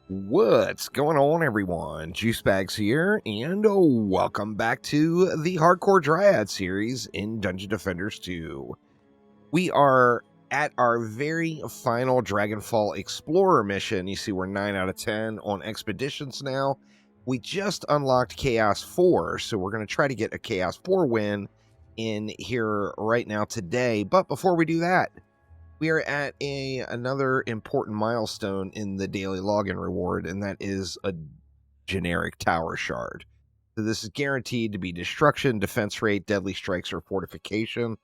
What's going on, everyone? Juicebags here, and welcome back to the Hardcore Dryad series in Dungeon Defenders 2. We are at our very final Dragonfall Explorer mission. You see, we're 9 out of 10 on expeditions now. We just unlocked Chaos 4, so we're going to try to get a Chaos 4 win in here right now today. But before we do that, we are at another important milestone in the daily login reward, and that is a generic tower shard. So this is guaranteed to be destruction, defense rate, deadly strikes, or fortification.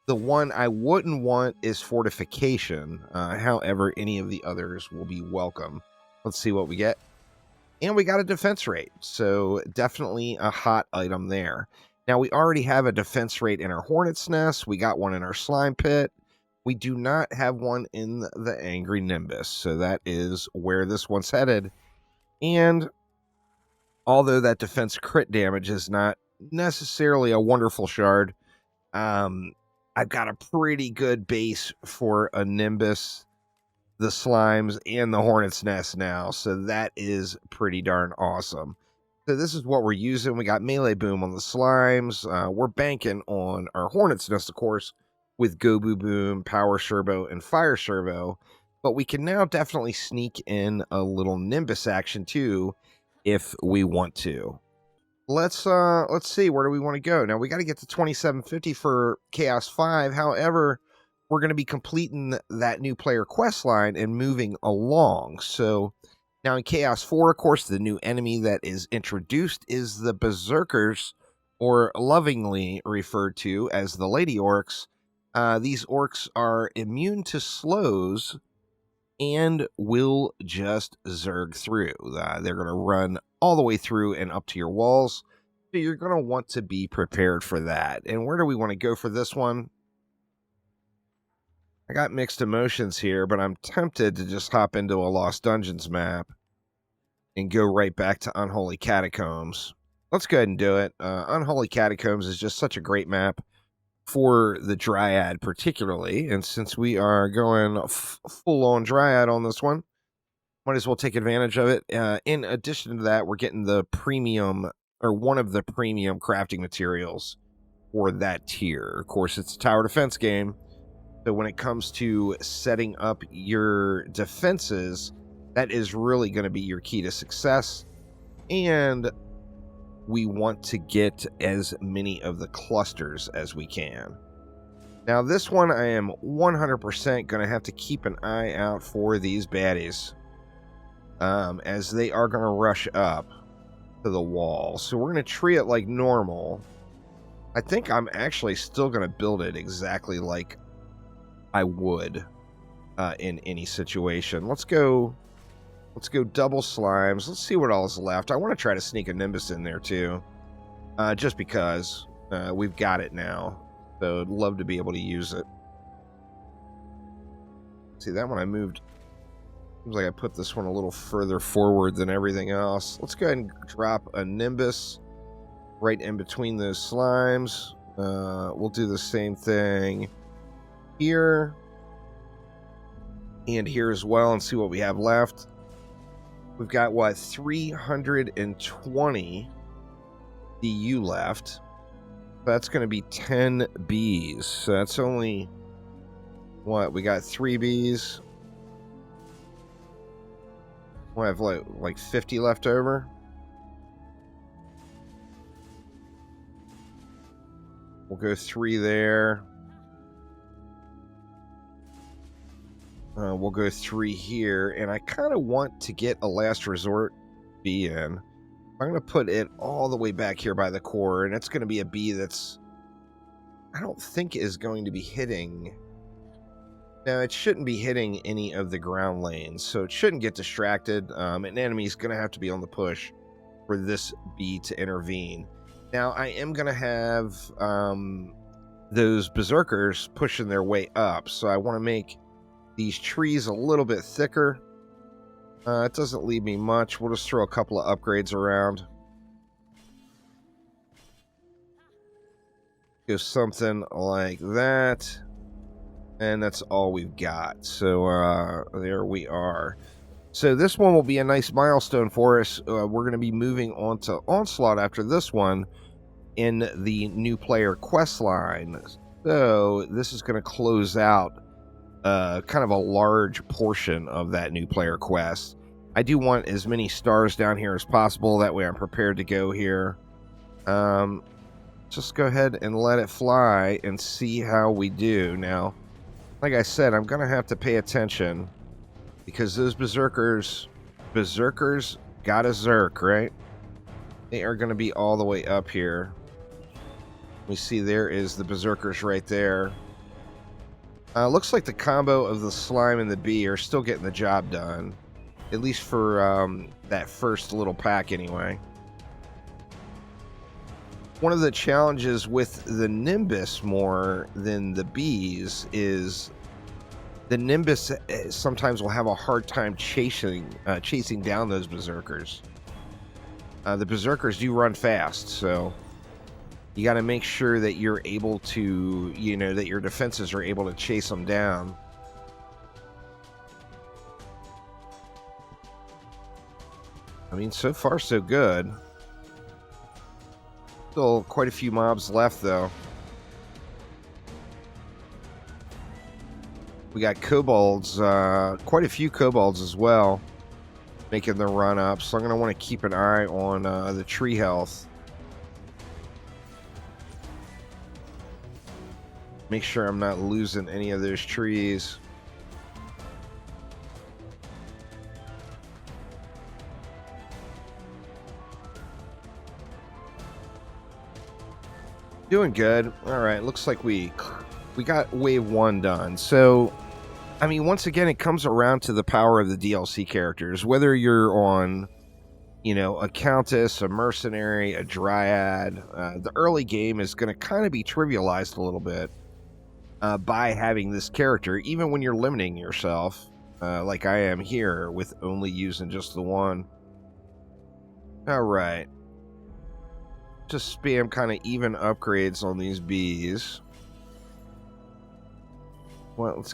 The one I wouldn't want is fortification. However, any of the others will be welcome. Let's see what we get. And we got a defense rate, so definitely a hot item there. Now, we already have a defense rate in our Hornet's Nest. We got one in our Slime Pit. We do not have one in the Angry Nimbus, so that is where this one's headed. And although that defense crit damage is not necessarily a wonderful shard, I've got a pretty good base for a Nimbus, the Slimes, and the Hornet's Nest now, so that is pretty darn awesome. So this is what we're using. We got Melee Boom on the Slimes. We're banking on our Hornet's Nest, of course, with Gobu Boom, Power Servo, and Fire Servo, but we can now definitely sneak in a little Nimbus action too, if we want to. Let's see, where do we want to go? Now we got to get to 2750 for Chaos 5. However, we're going to be completing that new player quest line and moving along. So now in Chaos 4, of course, the new enemy that is introduced is the Berserkers, or lovingly referred to as the Lady Orcs. These orcs are immune to slows and will just zerg through. They're going to run all the way through and up to your walls. So you're going to want to be prepared for that. And where do we want to go for this one? I got mixed emotions here, but I'm tempted to just hop into a Lost Dungeons map and go right back to Unholy Catacombs. Let's go ahead and do it. Unholy Catacombs is just such a great map for the Dryad particularly, and since we are going full-on Dryad on this one, might as well take advantage of it. In addition to that, we're getting the premium, or one of the premium crafting materials for that tier. Of course, it's a tower defense game, so when it comes to setting up your defenses, that is really going to be your key to success, and we want to get as many of the clusters as we can. Now, this one I am 100% going to have to keep an eye out for these baddies, as they are going to rush up to the wall. So we're going to treat it like normal. I think I'm actually still going to build it exactly like I would in any situation. Let's go double slimes. Let's see what all is left. I want to try to sneak a Nimbus in there too. Just because we've got it now. So I'd love to be able to use it. See, that one I moved. Seems like I put this one a little further forward than everything else. Let's go ahead and drop a Nimbus right in between those slimes. We'll do the same thing here and here as well and see what we have left. We've got, what, 320 DU left. That's going to be 10 Bs. So that's only, what, we got 3 Bs. We'll have like 50 left over. We'll go 3 there. We'll go 3 here, and I kind of want to get a last resort B in. I'm going to put it all the way back here by the core, and it's going to be a B that's, I don't think is going to be hitting. Now, it shouldn't be hitting any of the ground lanes, so it shouldn't get distracted. An enemy's going to have to be on the push for this B to intervene. Now, I am going to have those Berserkers pushing their way up, so I want to make these trees a little bit thicker. It doesn't leave me much. We'll just throw a couple of upgrades around. Go something like that. And that's all we've got. So there we are. So this one will be a nice milestone for us. We're going to be moving on to Onslaught after this one in the new player quest line. So this is going to close out kind of a large portion of that new player quest. I do want as many stars down here as possible. That way I'm prepared to go here. Just go ahead and let it fly and see how we do. Now, like I said, I'm going to have to pay attention because those berserkers got a zerk, right? They are going to be all the way up here. We see there is the berserkers right there. Looks like the combo of the slime and the bee are still getting the job done. At least for that first little pack anyway. One of the challenges with the Nimbus more than the bees is the Nimbus sometimes will have a hard time chasing down those berserkers. The berserkers do run fast, so you got to make sure that you're able to, that your defenses are able to chase them down. I mean, so far so good. Still quite a few mobs left, though. We got kobolds, quite a few kobolds as well, making the run up. So I'm going to want to keep an eye on the tree health. Make sure I'm not losing any of those trees. Doing good. All right, looks like we got wave 1 done. So, I mean, once again, it comes around to the power of the DLC characters. Whether you're on, a countess, a mercenary, a dryad, the early game is going to kind of be trivialized a little bit by having this character, even when you're limiting yourself, like I am here with only using just the one. All right. Just spam kind of even upgrades on these bees. Well, let's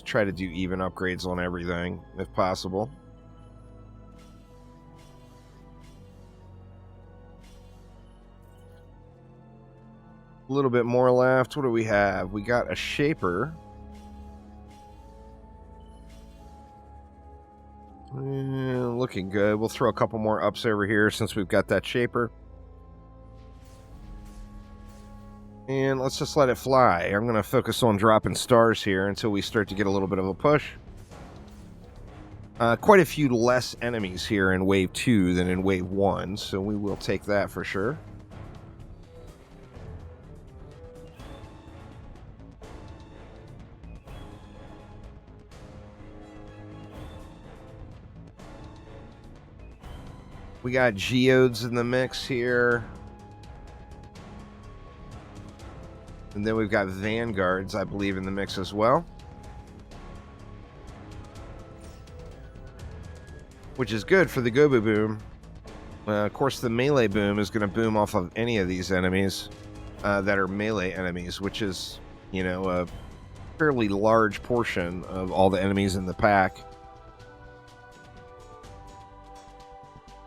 try to do even upgrades on everything if possible. A little bit more left. What do we have? We got a shaper. Looking good. We'll throw a couple more ups over here since we've got that shaper. And let's just let it fly. I'm going to focus on dropping stars here until we start to get a little bit of a push. Quite a few less enemies here in Wave 2 than in Wave 1, so we will take that for sure. We got geodes in the mix here. And then we've got vanguards, I believe, in the mix as well. Which is good for the Gobu boom. Of course, the melee boom is going to boom off of any of these enemies that are melee enemies, which is, a fairly large portion of all the enemies in the pack.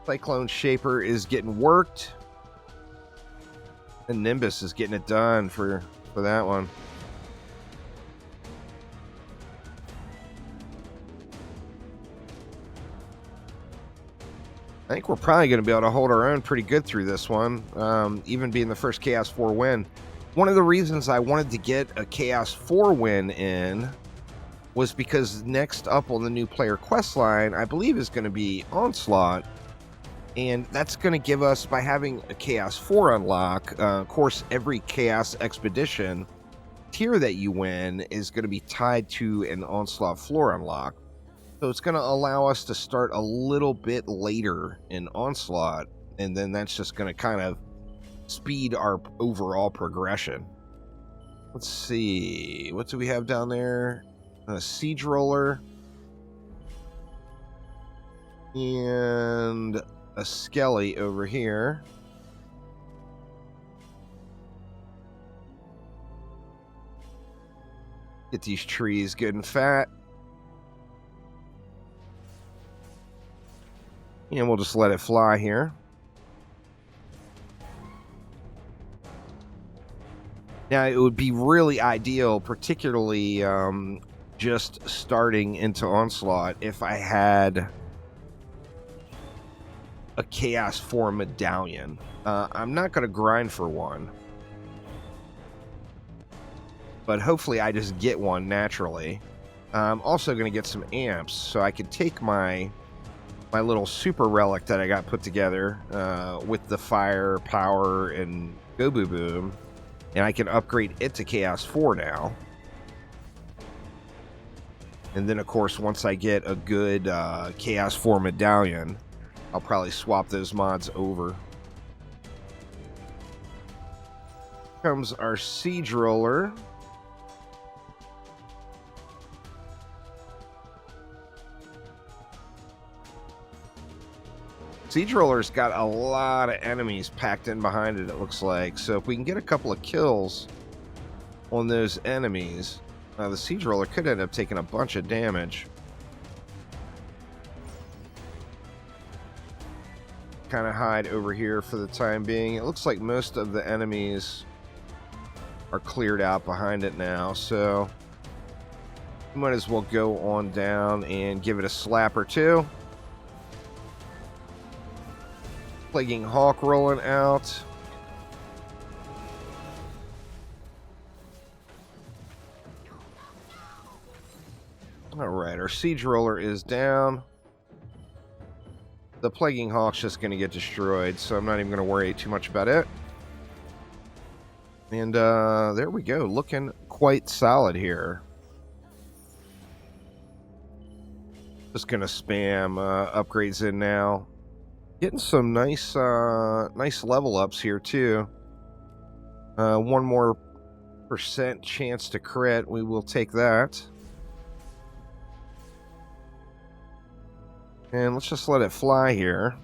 Cyclone Shaper is getting worked. And Nimbus is getting it done for that one. I think we're probably going to be able to hold our own pretty good through this one, even being the first Chaos 4 win. One of the reasons I wanted to get a Chaos 4 win in was because next up on the new player quest line, I believe, is going to be Onslaught. And that's going to give us, by having a Chaos 4 unlock, of course, every Chaos Expedition tier that you win is going to be tied to an Onslaught floor unlock. So it's going to allow us to start a little bit later in Onslaught, and then that's just going to kind of speed our overall progression. Let's see. What do we have down there? A Siege Roller. And a Skelly over here. Get these trees good and fat. And we'll just let it fly here. Now, it would be really ideal, particularly just starting into Onslaught, if I had a Chaos 4 medallion. I'm not going to grind for one, but hopefully I just get one naturally. I'm also going to get some amps, so I could take my little super relic that I got put together with the fire, power, and go boo boom, and I can upgrade it to Chaos 4 now. And then, of course, once I get a good Chaos 4 medallion, I'll probably swap those mods over. Comes our Siege Roller. Siege Roller's got a lot of enemies packed in behind it, it looks like. So if we can get a couple of kills on those enemies, the Siege Roller could end up taking a bunch of damage. Kind of hide over here for the time being. It looks like most of the enemies are cleared out behind it now, so we might as well go on down and give it a slap or two. Plaguing Hawk rolling out. Alright, our Siege Roller is down. The Plaguing Hawk's just going to get destroyed, so I'm not even going to worry too much about it. And there we go, looking quite solid here. Just going to spam upgrades in now. Getting some nice level ups here too. 1 more % chance to crit. We will take that. And let's just let it fly here.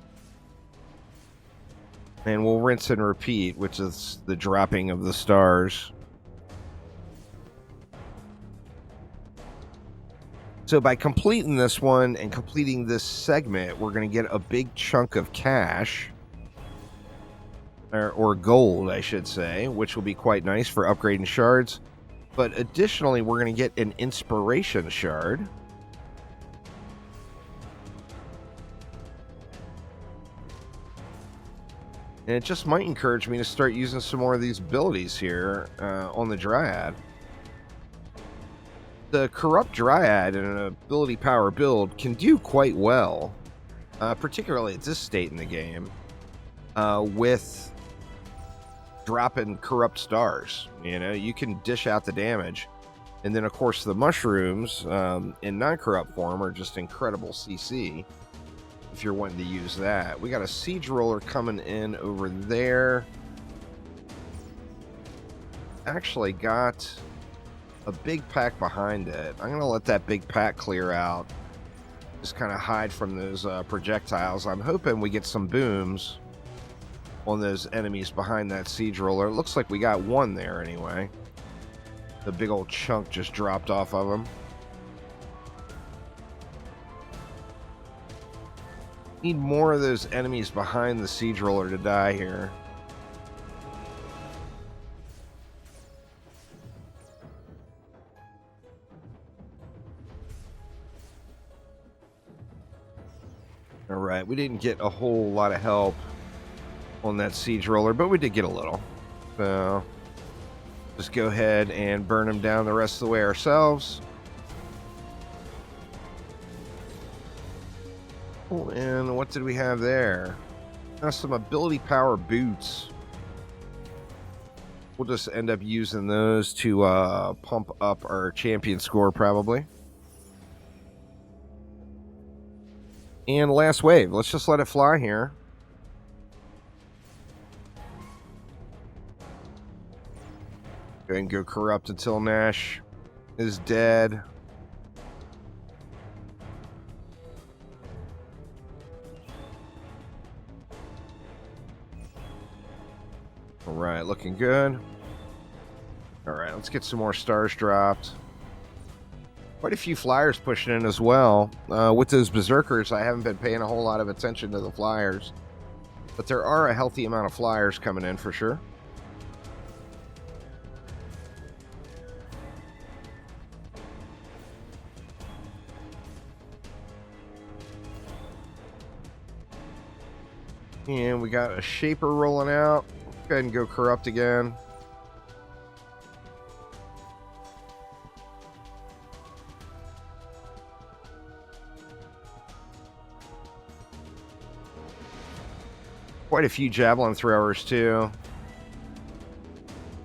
And we'll rinse and repeat, which is the dropping of the stars. So by completing this one and completing this segment, we're going to get a big chunk of cash. Or gold, I should say, which will be quite nice for upgrading shards. But additionally, we're going to get an inspiration shard. And it just might encourage me to start using some more of these abilities here on the Dryad. The Corrupt Dryad in an ability power build can do quite well, particularly at this state in the game, with dropping Corrupt Stars. You know, you can dish out the damage. And then, of course, the mushrooms in non-corrupt form are just incredible CC. If you're wanting to use that. We got a Siege Roller coming in over there. Actually got a big pack behind it. I'm going to let that big pack clear out. Just kind of hide from those projectiles. I'm hoping we get some booms on those enemies behind that Siege Roller. It looks like we got one there anyway. The big old chunk just dropped off of them. Need more of those enemies behind the Siege Roller to die here. Alright, we didn't get a whole lot of help on that Siege Roller, but we did get a little. So, just go ahead and burn them down the rest of the way ourselves. And what did we have there? Some ability power boots. We'll just end up using those to pump up our champion score probably. And last wave. Let's just let it fly here. Go ahead and go corrupt until Nash is dead. Alright, looking good. Alright, let's get some more stars dropped. Quite a few flyers pushing in as well. With those berserkers, I haven't been paying a whole lot of attention to the flyers. But there are a healthy amount of flyers coming in for sure. And we got a Shaper rolling out. Go ahead and go Corrupt again. Quite a few Javelin throwers too.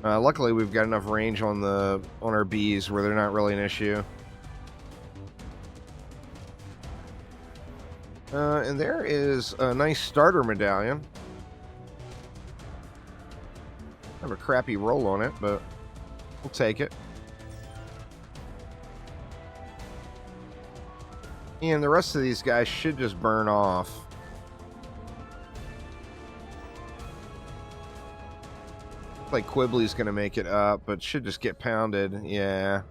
Luckily, we've got enough range on our bees where they're not really an issue. And there is a nice starter medallion. I have a crappy roll on it, but we'll take it. And the rest of these guys should just burn off. Looks like Quibbly's going to make it up, but should just get pounded. Yeah.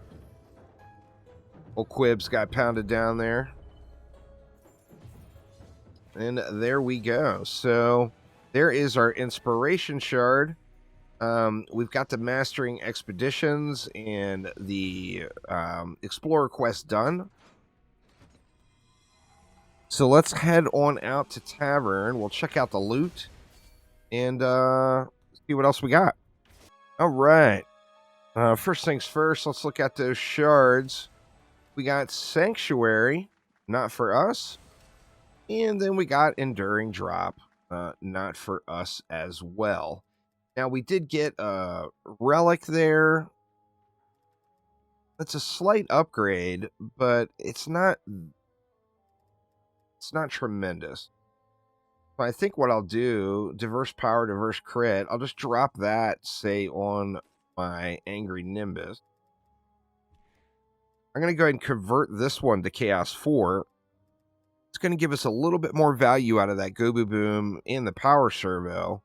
Old Quibs got pounded down there. And there we go. So there is our inspiration shard. We've got the Mastering Expeditions and the Explorer quest done. So let's head on out to Tavern. We'll check out the loot and see what else we got. All right. First things first, let's look at those shards. We got Sanctuary, not for us. And then we got Enduring Drop, not for us as well. Now, we did get a Relic there. It's a slight upgrade, but it's not tremendous. So I think what I'll do, Diverse Power, Diverse Crit, I'll just drop that, say, on my Angry Nimbus. I'm going to go ahead and convert this one to Chaos 4. It's going to give us a little bit more value out of that Gobu Boom and the Power Servo.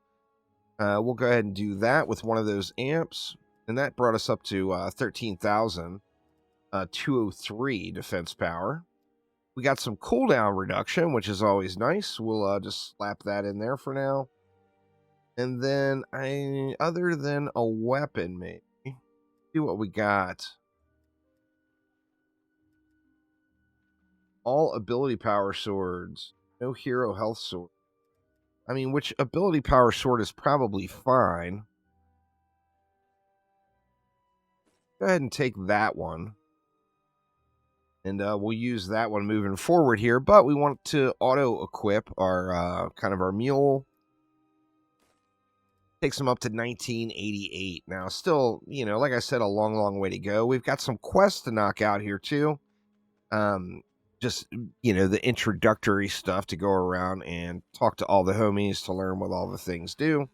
We'll go ahead and do that with one of those amps. And that brought us up to 13,203 defense power. We got some cooldown reduction, which is always nice. We'll just slap that in there for now. And then, other than a weapon, maybe, see what we got. All ability power swords. No hero health sword. I mean, which ability power sword is probably fine. Go ahead and take that one. And we'll use that one moving forward here. But we want to auto-equip our kind of our mule. Takes them up to 1988. Now, still, you know, like I said, a long, long way to go. We've got some quests to knock out here, too. Just, you know, the introductory stuff to go around and talk to all the homies to learn what all the things do.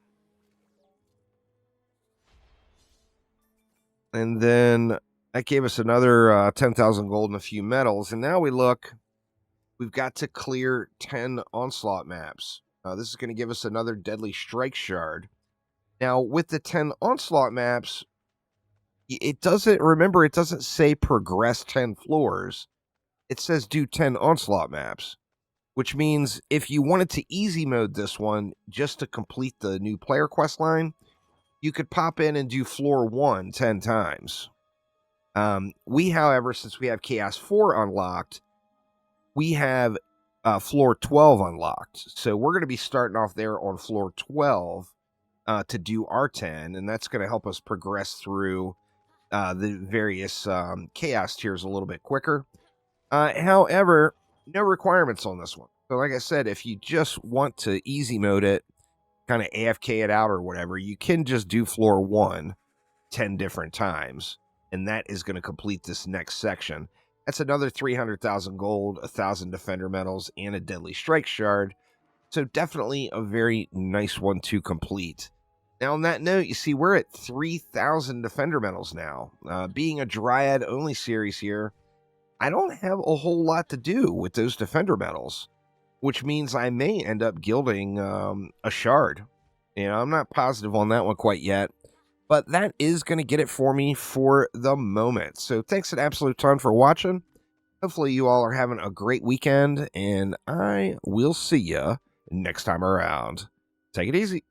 And then that gave us another 10,000 gold and a few medals. And now we look, we've got to clear 10 Onslaught maps. This is going to give us another Deadly Strike shard. Now, with the 10 Onslaught maps, it doesn't say progress 10 floors. It says do 10 Onslaught maps, which means if you wanted to easy mode this one just to complete the new player quest line, you could pop in and do floor 1 10 times. We, however, since we have Chaos 4 unlocked, we have floor 12 unlocked. So we're going to be starting off there on floor 12 to do our 10, and that's going to help us progress through the various Chaos tiers a little bit quicker. However, no requirements on this one. So like I said, if you just want to easy mode it, kind of AFK it out or whatever, you can just do floor 1 10 different times. And that is going to complete this next section. That's another 300,000 gold, 1,000 defender medals, and a Deadly Strike shard. So definitely a very nice one to complete. Now on that note, you see we're at 3,000 defender medals now. Being a Dryad Only series here, I don't have a whole lot to do with those defender medals, which means I may end up gilding a shard. You know, I'm not positive on that one quite yet. But that is going to get it for me for the moment. So thanks an absolute ton for watching. Hopefully you all are having a great weekend, and I will see you next time around. Take it easy.